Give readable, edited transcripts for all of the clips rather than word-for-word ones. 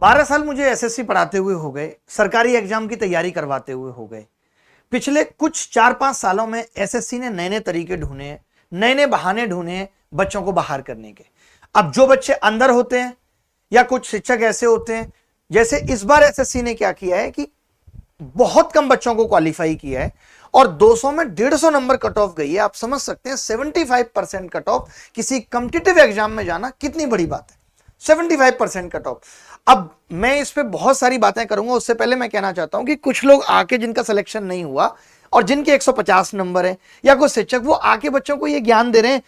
12 साल मुझे एसएससी पढ़ाते हुए हो गए, सरकारी एग्जाम की तैयारी करवाते हुए हो गए। पिछले कुछ 4-5 सालों में एसएससी ने नए नए तरीके ढूंढे, नए नए बहाने ढूंढे बच्चों को बाहर करने के। अब जो बच्चे अंदर होते हैं या कुछ शिक्षक ऐसे होते हैं, जैसे इस बार एसएससी ने क्या किया है कि बहुत कम बच्चों को क्वालिफाई किया है और 200 में 150 नंबर कट ऑफ गई है। आप समझ सकते हैं 75% कट ऑफ किसी कॉम्पिटिटिव एग्जाम में जाना कितनी बड़ी बात है। 75% कट ऑफ। अब मैं इस पे बहुत सारी बातें करूंगा, उससे पहले मैं कहना चाहता हूं कि कुछ लोग आके जिनका सिलेक्शन नहीं हुआ और जिनके 150 नंबर है या कोई शिक्षक, वो आके बच्चों को ये ज्ञान दे रहे हैं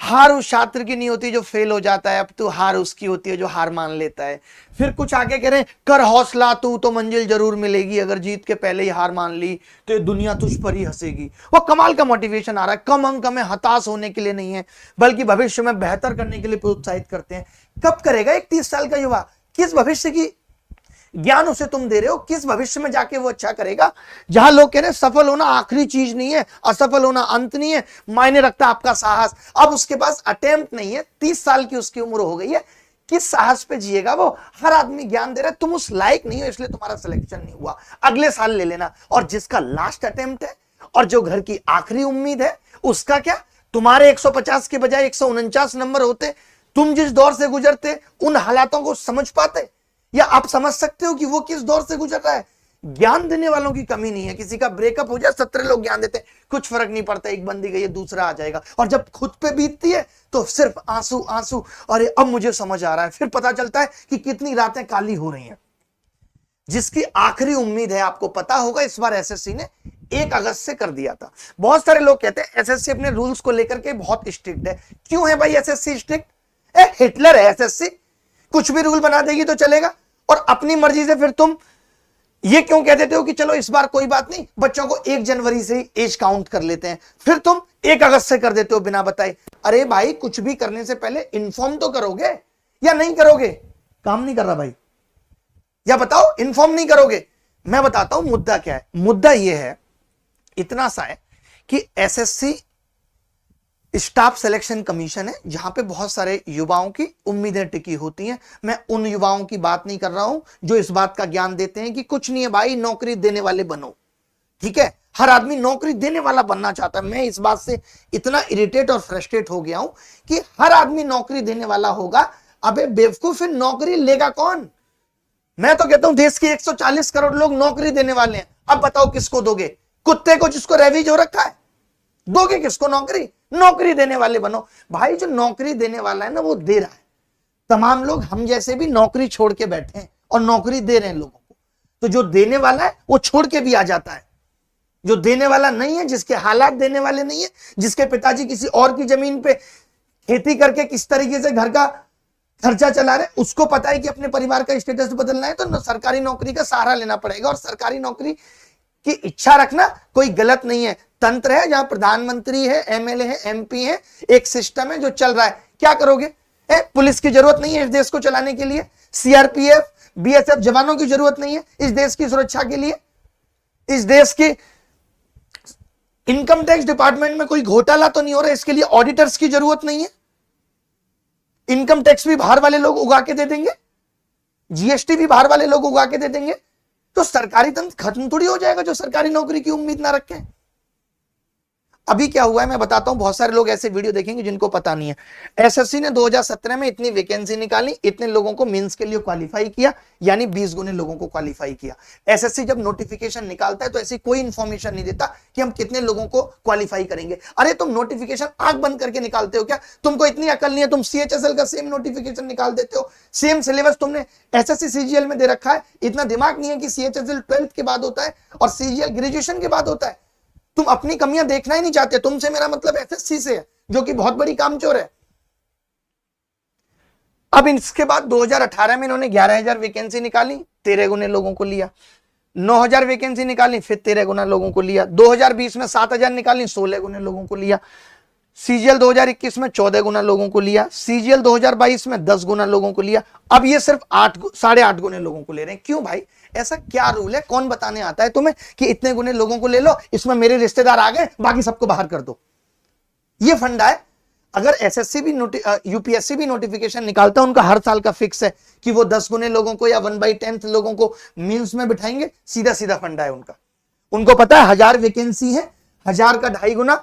हार उस छात्र की नहीं होती जो फेल हो जाता है, अब तो हार उसकी होती है जो हार मान लेता है। फिर कुछ आगे कह रहे हैं कर हौसला, तू तो मंजिल जरूर मिलेगी, अगर जीत के पहले ही हार मान ली तो ये दुनिया तुझ पर ही हंसेगी। वो कमाल का मोटिवेशन आ रहा है। कम अंक में हताश होने के लिए नहीं है, बल्कि भविष्य में बेहतर करने के लिए प्रोत्साहित करते हैं। कब करेगा एक 30 साल का युवा? किस भविष्य की ज्ञान उसे तुम दे रहे हो? किस भविष्य में जाके वो अच्छा करेगा? जहां लोग कह रहे हैं सफल होना आखिरी चीज नहीं है, असफल होना अंत नहीं है, मायने रखता आपका साहस। अब उसके पास अटेम्प्ट नहीं है, 30 साल की उसकी उम्र हो गई है, किस साहस पे जिएगा वो? हर आदमी ज्ञान दे रहा है तुम उस लायक नहीं हो इसलिए तुम्हारा सिलेक्शन नहीं हुआ, अगले साल ले लेना। और जिसका लास्ट अटेम्प्ट है और जो घर की आखिरी उम्मीद है, उसका क्या? तुम्हारे 150 के बजाय 149 नंबर होते, तुम जिस दौर से गुजरते उन हालातों को समझ पाते? या आप समझ सकते हो कि वो किस दौर से गुजर रहा है? ज्ञान देने वालों की कमी नहीं है। किसी का ब्रेकअप हो जाए 17 लोग ज्ञान देते हैं, कुछ फर्क नहीं पड़ता, एक बंदी गई है दूसरा आ जाएगा। और जब खुद पे बीतती है तो सिर्फ आंसू आंसू, अरे अब मुझे समझ आ रहा है। फिर पता चलता है कि कितनी रातें काली हो रही हैं। जिसकी आखिरी उम्मीद है, आपको पता होगा इस बार एसएससी ने 1 अगस्त से कर दिया था। बहुत सारे लोग कहते हैं एसएससी अपने रूल्स को लेकर के बहुत स्ट्रिक्ट है। क्यों है भाई एसएससी स्ट्रिक्ट? हिटलर है एसएससी, कुछ भी रूल बना देगी तो चलेगा। और अपनी मर्जी से फिर तुम ये क्यों कह देते हो कि चलो इस बार कोई बात नहीं, बच्चों को 1 जनवरी से एज काउंट कर लेते हैं, फिर तुम 1 अगस्त से कर देते हो बिना बताए। अरे भाई कुछ भी करने से पहले इन्फॉर्म तो करोगे या नहीं करोगे? काम नहीं कर रहा भाई, या बताओ इन्फॉर्म नहीं करोगे? मैं बताता हूं मुद्दा क्या है। मुद्दा यह है, इतना सा है कि एसएससी स्टाफ सिलेक्शन कमीशन है जहां पे बहुत सारे युवाओं की उम्मीदें टिकी होती हैं। मैं उन युवाओं की बात नहीं कर रहा हूं जो इस बात का ज्ञान देते हैं कि कुछ नहीं है भाई, नौकरी देने वाले बनो। ठीक है, हर आदमी नौकरी देने वाला बनना चाहता है। मैं इस बात से इतना इरिटेट और फ्रस्ट्रेट हो गया हूं कि हर आदमी नौकरी देने वाला होगा। अबे बेवकूफ, फिर नौकरी लेगा कौन? मैं तो कहता हूं देश के 140 करोड़ लोग नौकरी देने वाले हैं। अब बताओ किसको दोगे? कुत्ते को जिसको रेवीज हो रखा है? दोगे किसको नौकरी? नौकरी देने वाले बनो भाई। जो नौकरी देने वाला है ना वो दे रहा है। तमाम लोग हम जैसे भी नौकरी छोड़ के बैठे हैं और नौकरी दे रहे हैं लोगों को। तो जो देने वाला है वो छोड़ के भी आ जाता है। जो देने वाला नहीं है, जिसके हालात देने वाले नहीं है, जिसके पिताजी किसी और की जमीन पे खेती करके किस तरीके से घर का खर्चा चला रहे, उसको पता है कि अपने परिवार का स्टेटस बदलना है तो सरकारी नौकरी का सहारा लेना पड़ेगा। और सरकारी नौकरी की इच्छा रखना कोई गलत नहीं है। तंत्र है जहां प्रधानमंत्री है, एमएलए है, एमपी है, एक सिस्टम है जो चल रहा है। क्या करोगे? पुलिस की जरूरत नहीं है इस देश को चलाने के लिए, सीआरपीएफ, बीएसएफ जवानों की जरूरत नहीं है इस देश की सुरक्षा के लिए। इस देश के इनकम टैक्स डिपार्टमेंट में कोई घोटाला तो नहीं हो रहा, इसके लिए ऑडिटर्स की जरूरत नहीं है। इनकम टैक्स भी बाहर वाले लोग उगा के दे देंगे, जीएसटी भी बाहर वाले लोग उगा के दे देंगे। तो सरकारी तंत्र खत्म थोड़ी हो जाएगा जो सरकारी नौकरी की उम्मीद ना रखे। अभी क्या हुआ है मैं बताता हूं। बहुत सारे लोग ऐसे वीडियो देखेंगे जिनको पता नहीं है। एसएससी ने 2017 में इतनी वैकेंसी निकाली, इतने लोगों को मेंस के लिए क्वालिफाई किया, यानी 20 गुने लोगों को क्वालिफाई किया। एसएससी जब नोटिफिकेशन निकालता है तो ऐसी कोई इंफॉर्मेशन नहीं देता कि हम कितने लोगों को क्वालिफाई करेंगे। अरे तुम नोटिफिकेशन आंख बंद करके निकालते हो क्या? तुमको इतनी अकल नहीं है? तुम सीएचएसएल का सेम नोटिफिकेशन निकाल देते हो, सेम सिलेबस तुमने एसएससी सीजीएल में दे रखा है। इतना दिमाग नहीं है कि सीएचएसएल 12th के बाद होता है और सीजीएल ग्रेजुएशन के बाद होता है। तुम अपनी कमियां देखना ही नहीं चाहते। तुमसे मेरा मतलब एसएससी से है जो कि बहुत बड़ी कामचोर है। अब इसके बाद 2018 में इन्होंने 11,000 वैकेंसी निकाली, 13 गुने लोगों को लिया। 9,000 वैकेंसी निकाली, फिर 13 गुना लोगों को लिया। 2020 में 7,000 निकाली, 16 गुने लोगों को लिया। सीजीएल 2021 में 14 गुना लोगों को लिया। सीजीएल 2022 में 10 गुना लोगों को लिया। अब ये सिर्फ 8.5 गुने लोगों को ले रहे हैं। क्यों भाई? ऐसा क्या रूल है? कौन बताने आता है तुम्हें कि इतने गुने लोगों को ले लो, इसमें मेरे रिश्तेदार आ गए, बाकी सबको बाहर कर दो? ये फंडा है। अगर एसएससी भी यूपीएससी भी नोटिफिकेशन निकालता है, उनका हर साल का फिक्स है कि वो 10 गुने लोगों को या 1/10 लोगों को मीन्स में बिठाएंगे, सीधा सीधा फंडा है उनका। उनको पता है 1000 वैकेंसी है, 1000 का 2.5 गुना,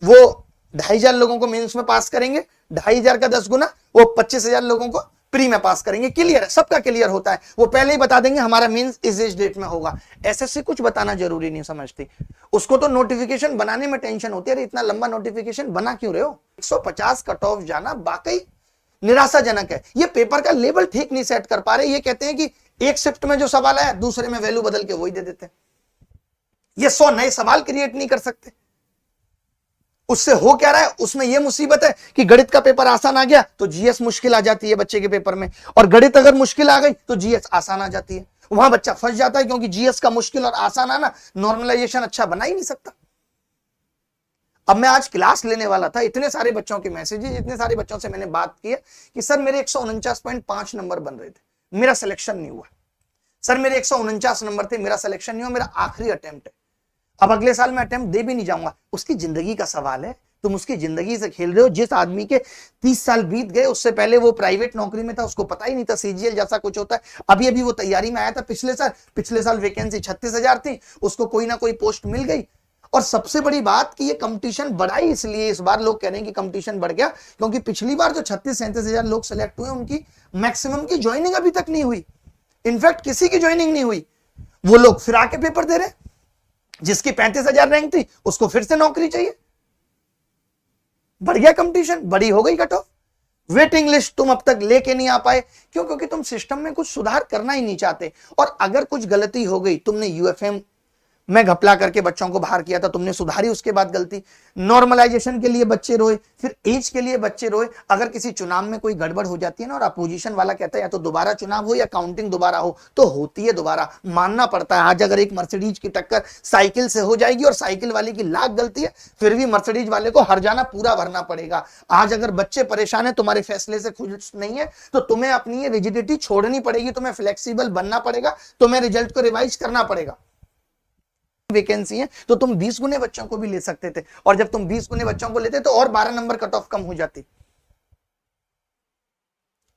वो 2,500 लोगों को मेंस में पास करेंगे, 2,500 का 10 गुना, वो 25,000 लोगों को प्री में पास करेंगे। क्लियर है, सबका क्लियर होता है, वो पहले ही बता देंगे हमारा मेंस इस डेट में होगा। एसएससी कुछ बताना जरूरी नहीं समझती, उसको तो नोटिफिकेशन बनाने में टेंशन होती है। अरे इतना लंबा नोटिफिकेशन बना क्यों रहे हो? 150 कट ऑफ जाना वाकई निराशाजनक है। ये पेपर का लेवल ठीक नहीं सेट कर पा रहे। ये कहते हैं कि एक शिफ्ट में जो सवाल आया दूसरे में वैल्यू बदल के वही दे देते हैं। ये 100 नए सवाल क्रिएट नहीं कर सकते। उससे हो क्या रहा है, उसमें यह मुसीबत है कि गणित का पेपर आसान आ गया तो जीएस मुश्किल आ जाती है बच्चे के पेपर में, और गणित अगर मुश्किल आ गई तो जीएस आसान आ जाती है। वहां बच्चा फंस जाता है, क्योंकि जीएस का मुश्किल और आसान आना नॉर्मलाइजेशन अच्छा बना ही नहीं सकता। अब मैं आज क्लास लेने वाला था, इतने सारे बच्चों के मैसेजेस, इतने सारे बच्चों से मैंने बात की है कि सर मेरे 149.5 नंबर बन रहे थे, मेरा सिलेक्शन नहीं हुआ। सर मेरे 149 नंबर थे, मेरा सिलेक्शन नहीं हुआ, मेरा आखिरी अटेम्प्ट है, अब अगले साल मैं अटेम्प्ट दे भी नहीं जाऊंगा। उसकी जिंदगी का सवाल है, तुम उसकी जिंदगी से खेल रहे हो। जिस आदमी के 30 साल बीत गए, उससे पहले वो प्राइवेट नौकरी में था, उसको पता ही नहीं था सीजीएल जैसा कुछ होता है। अभी अभी वो तैयारी में आया था पिछले साल वैकेंसी 36,000 थी, उसको कोई ना कोई पोस्ट मिल गई। और सबसे बड़ी बात कि ये कंपटीशन बढ़ा ही इसलिए इस बार लोग कह रहे हैं कि कंपटीशन बढ़ गया, क्योंकि पिछली बार जो 36-37,000 लोग सेलेक्ट हुए, उनकी मैक्सिमम की ज्वाइनिंग अभी तक नहीं हुई। इनफैक्ट किसी की ज्वाइनिंग नहीं हुई। वो लोग फिर आके पेपर दे रहे, जिसकी 35,000 रैंक थी उसको फिर से नौकरी चाहिए। बढ़ गया कंपटीशन, बड़ी हो गई कट ऑफ। वेटिंग लिस्ट तुम अब तक लेके नहीं आ पाए, क्यों? क्योंकि तुम सिस्टम में कुछ सुधार करना ही नहीं चाहते। और अगर कुछ गलती हो गई, तुमने यूएफएम में घपला करके बच्चों को बाहर किया था, तुमने सुधारी उसके बाद गलती, नॉर्मलाइजेशन के लिए बच्चे रोए, फिर एज के लिए बच्चे रोए। अगर किसी चुनाव में कोई गड़बड़ हो जाती है ना, और अपोजिशन वाला कहता है या तो दोबारा चुनाव हो या काउंटिंग दोबारा हो, तो होती है दोबारा, मानना पड़ता है। आज अगर एक मर्सिडीज की टक्कर साइकिल से हो जाएगी और साइकिल वाले की लाख गलती है, फिर भी मर्सिडीज वाले को हर्जाना पूरा भरना पड़ेगा। आज अगर बच्चे परेशान है, तुम्हारे फैसले से खुश नहीं है, तो तुम्हें अपनी ये रिजिडिटी छोड़नी पड़ेगी, तुम्हें फ्लेक्सिबल बनना पड़ेगा, तुम्हें रिजल्ट को रिवाइज करना पड़ेगा। वैकेंसी है तो तुम 20 गुने बच्चों को भी ले सकते थे, और जब तुम 20 गुने बच्चों को लेते तो और 12 नंबर कट ऑफ कम हो जाती।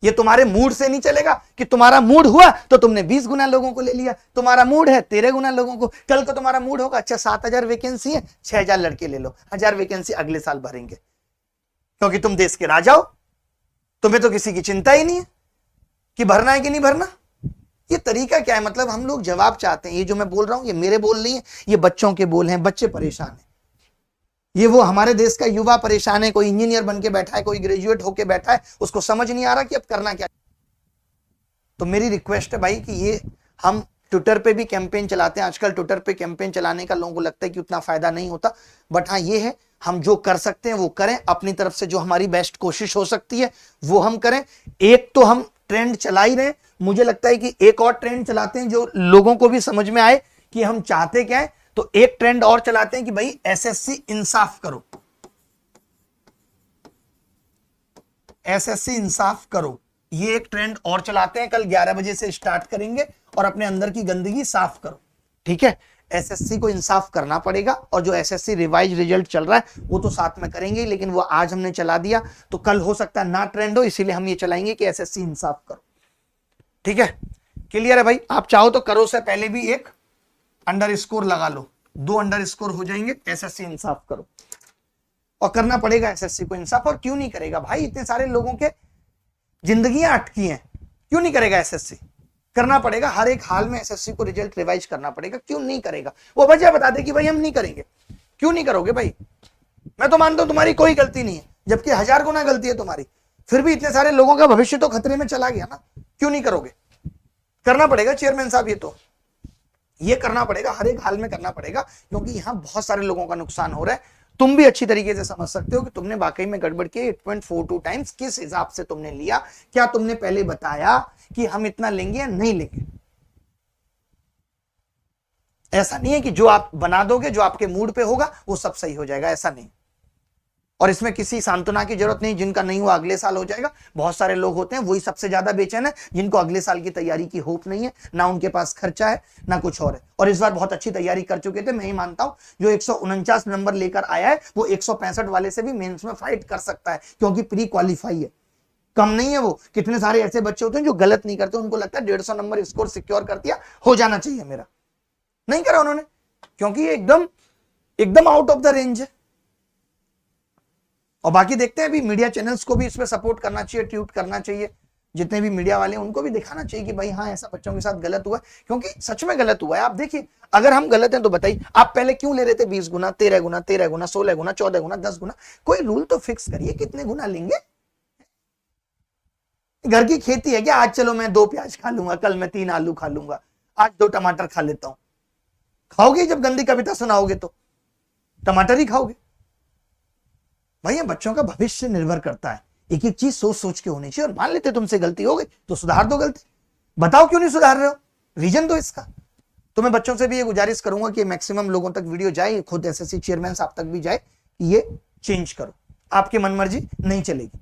ये तुम्हारे मूड से नहीं चलेगा कि तुम्हारा मूड हुआ तो तुमने 20 गुना लोगों को ले लिया, तुम्हारा मूड है 13 गुना लोगों को। कल को तुम्हारा मूड होगा अच्छा 7,000 वैकेंसी है, 6,000 लड़के ले लो, 1,000 वैकेंसी अगले साल भरेंगे, क्योंकि तुम देश के राजा हो, तुम्हें तो किसी की चिंता ही नहीं है कि भरना है कि नहीं भरना। ये तरीका क्या है? मतलब हम लोग जवाब चाहते हैं। ये जो मैं बोल रहा हूं ये मेरे बोल नहीं है, ये बच्चों के बोल हैं। बच्चे परेशान हैं, ये वो हमारे देश का युवा परेशान है। कोई इंजीनियर बन के बैठा है, कोई ग्रेजुएट होके बैठा है, उसको समझ नहीं आ रहा कि अब करना क्या। तो मेरी रिक्वेस्ट है भाई कि ये हम ट्विटर पे भी कैंपेन चलाते हैं। आजकल ट्विटर पे कैंपेन चलाने का लोगों को लगता है कि उतना फायदा नहीं होता, बट हाँ ये है, हम जो कर सकते हैं वो करें। अपनी तरफ से जो हमारी बेस्ट कोशिश हो सकती है वो हम करें। एक तो हम ट्रेंड चला ही रहे, मुझे लगता है कि एक और ट्रेंड चलाते हैं जो लोगों को भी समझ में आए कि हम चाहते क्या है। तो एक ट्रेंड और चलाते हैं कि भाई एसएससी इंसाफ करो, एसएससी इंसाफ करो। ये एक ट्रेंड और चलाते हैं, कल 11 बजे से स्टार्ट करेंगे, और अपने अंदर की गंदगी साफ करो। ठीक है, एसएससी को इंसाफ करना पड़ेगा, और जो एसएससी रिवाइज रिजल्ट चल रहा है वो तो साथ में करेंगे, लेकिन वो आज हमने चला दिया तो कल हो सकता है ना ट्रेंड हो, इसीलिए हम ये चलाएंगे कि एसएससी इंसाफ करो। ठीक है, क्लियर है भाई? आप चाहो तो करो से पहले भी एक अंडरस्कोर लगा लो, 2 अंडरस्कोर हो जाएंगे, एसएससी इंसाफ करो। और करना पड़ेगा एसएससी को इंसाफ। और क्यों नहीं करेगा भाई? इतने सारे लोगों के जिंदगियां अटकी हैं, क्यों नहीं करेगा एसएससी? करना पड़ेगा, हर एक हाल में एसएससी को रिजल्ट रिवाइज करना पड़ेगा। क्यों नहीं करेगा? वो वजह बता दे कि भाई हम नहीं करेंगे। क्यों नहीं करोगे भाई? मैं तो मानता हूं तुम्हारी कोई गलती नहीं है, जबकि 1000 गुना गलती है तुम्हारी, फिर भी इतने सारे लोगों का भविष्य तो खतरे में चला गया ना। क्यों नहीं करोगे? करना पड़ेगा चेयरमैन साहब, ये करना पड़ेगा, हर एक हाल में करना पड़ेगा, क्योंकि यहां बहुत सारे लोगों का नुकसान हो रहा है। तुम भी अच्छी तरीके से समझ सकते हो कि तुमने वाकई में गड़बड़ की। 8.42 टाइम्स किस हिसाब से तुमने लिया? क्या तुमने पहले बताया कि हम इतना लेंगे या नहीं लेंगे? ऐसा नहीं है कि जो आप बना दोगे, जो आपके मूड पे होगा वो सब सही हो जाएगा, ऐसा नहीं। और इसमें किसी सांत्वना की जरूरत नहीं, जिनका नहीं हुआ अगले साल हो जाएगा। बहुत सारे लोग होते हैं वही सबसे ज्यादा बेचैन है, जिनको अगले साल की तैयारी की होप नहीं है, ना उनके पास खर्चा है ना कुछ और है। और इस बार बहुत अच्छी तैयारी कर चुके थे, मैं ही मानता हूं जो 149 नंबर लेकर आया है वो 165 वाले से भी मेंस में फाइट कर सकता है, क्योंकि प्री क्वालिफाई है, कम नहीं है वो। कितने सारे ऐसे बच्चे होते हैं जो गलत नहीं करते, उनको लगता है 150 नंबर स्कोर सिक्योर कर दिया, हो जाना चाहिए मेरा, नहीं करा उन्होंने, क्योंकि ये एकदम आउट ऑफ द रेंज है। और बाकी देखते हैं, अभी मीडिया चैनल्स को भी इसमें सपोर्ट करना चाहिए, ट्वीट करना चाहिए, जितने भी मीडिया वाले हैं उनको भी दिखाना चाहिए कि भाई हाँ ऐसा बच्चों के साथ गलत हुआ है, क्योंकि सच में गलत हुआ है। आप देखिए, अगर हम गलत हैं तो बताइए, आप पहले क्यों ले रहे थे 20 गुना, 13 गुना, 13 गुना, 16 गुना, 14 गुना, 10 गुना? कोई रूल तो फिक्स करिए, कितने गुना लेंगे? घर की खेती है क्या? आज चलो मैं 2 प्याज खा लूंगा, कल मैं 3 आलू खा लूंगा, आज 2 टमाटर खा लेता हूं। खाओगे जब गंदी कविता सुनाओगे तो टमाटर ही खाओगे। भैया बच्चों का भविष्य निर्भर करता है, एक एक चीज सोच सोच के होनी चाहिए। और मान लेते तुमसे गलती हो गई तो सुधार दो गलती, बताओ क्यों नहीं सुधार रहे हो, रीजन दो इसका। तो मैं बच्चों से भी ये गुजारिश करूंगा कि मैक्सिमम लोगों तक वीडियो जाए, खुद एसएससी चेयरमैन साहब तक भी जाए कि ये चेंज करो, आपकी मनमर्जी नहीं चलेगी।